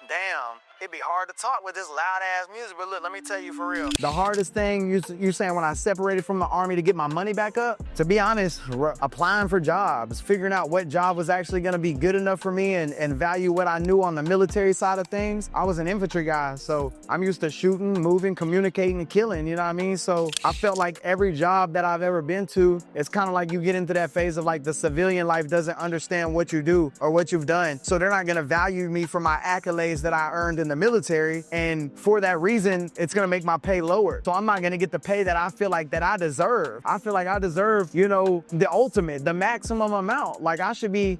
Damn, it'd be hard to talk with this loud ass music, but look, let me tell you for real. The hardest thing you're saying when I separated from the Army to get my money back up? To be honest, applying for jobs, figuring out what job was actually gonna be good enough for me and value what I knew on the military side of things. I was an infantry guy, so I'm used to shooting, moving, communicating, and killing, you know what I mean? So I felt like every job that I've ever been to, it's kind of like you get into that phase of like the civilian life doesn't understand what you do or what you've done. So they're not gonna value me for my accolades that I earned in the military. And for that reason, it's gonna make my pay lower. So I'm not gonna get the pay that I feel like that I deserve. I feel like I deserve, you know, the ultimate, the maximum amount. Like I should be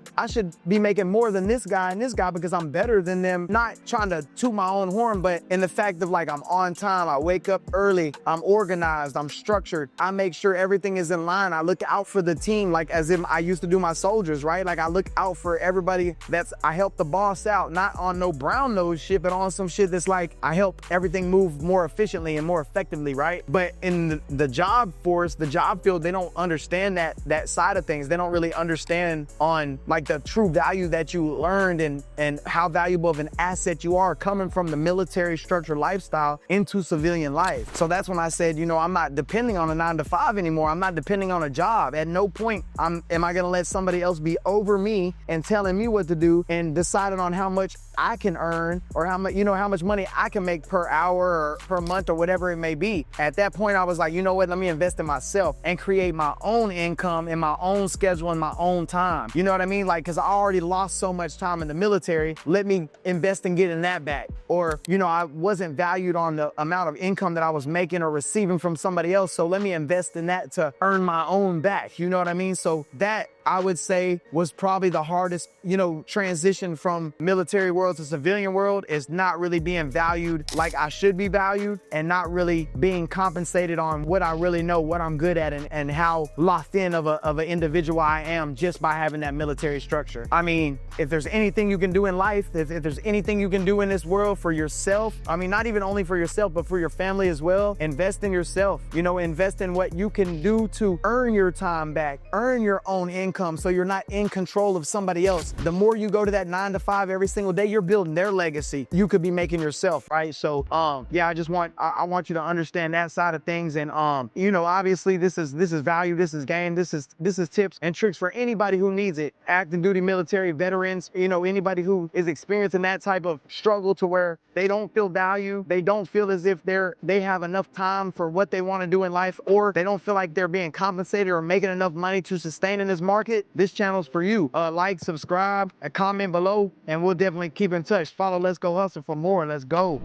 making more than this guy and this guy because I'm better than them. Not trying to toot my own horn, but in the fact of like I'm on time, I wake up early, I'm organized, I'm structured. I make sure everything is in line. I look out for the team like as if I used to do my soldiers, right? Like I look out for everybody I help the boss out, not on no brown nose shit, but on some shit that's like, I help everything move more efficiently and more effectively, right? But in the job force, the job field, they don't understand that side of things. They don't really understand on like the true value that you learned and how valuable of an asset you are coming from the military structure lifestyle into civilian life. So that's when I said, you know, I'm not depending on a 9-to-5 anymore. I'm not depending on a job. At no point am I gonna let somebody else be over me and telling me what to do and deciding on how much I can earn or how much money I can make per hour or per month or whatever it may be. At that point, I was like, you know what, let me invest in myself and create my own income in my own schedule and my own time. You know what I mean? Like, cause I already lost so much time in the military. Let me invest in getting that back. Or, you know, I wasn't valued on the amount of income that I was making or receiving from somebody else. So let me invest in that to earn my own back. You know what I mean? So that, I would say, was probably the hardest, you know, transition from military world to civilian world, is not really being valued like I should be valued and not really being compensated on what I really know, what I'm good at, and how locked in of an individual I am just by having that military structure. I mean, if there's anything you can do in life, if there's anything you can do in this world for yourself, I mean, not even only for yourself, but for your family as well, invest in yourself. You know, invest in what you can do to earn your time back, earn your own income, so you're not in control of somebody else. The more you go to that 9-to-5 every single day, you're building their legacy. You could be making yourself, right? So, yeah, I want you to understand that side of things. And, you know, obviously this is value, this is game, this is tips and tricks for anybody who needs it. Active duty military veterans, you know, anybody who is experiencing that type of struggle to where they don't feel value, they don't feel as if they have enough time for what they want to do in life, or they don't feel like they're being compensated or making enough money to sustain in this market. This channel's for you. Like, subscribe, and comment below, and we'll definitely keep in touch. Follow Let's Go Hustle for more. Let's go.